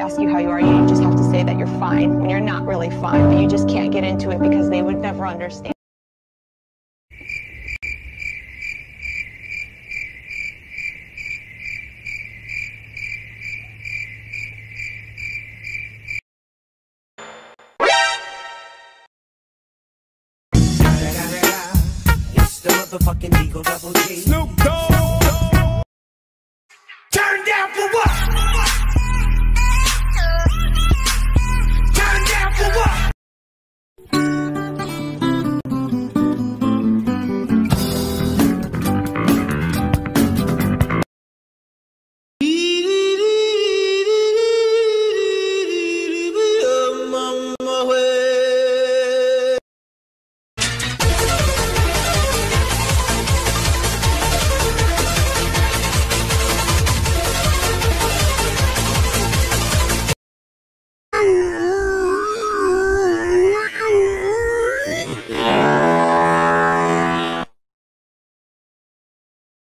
ask you how you are, you just have to say that you're fine when you're not really fine, but you just can't get into it because they would never understand. It's the motherfucking Eagle Double G. Snoop Dogg.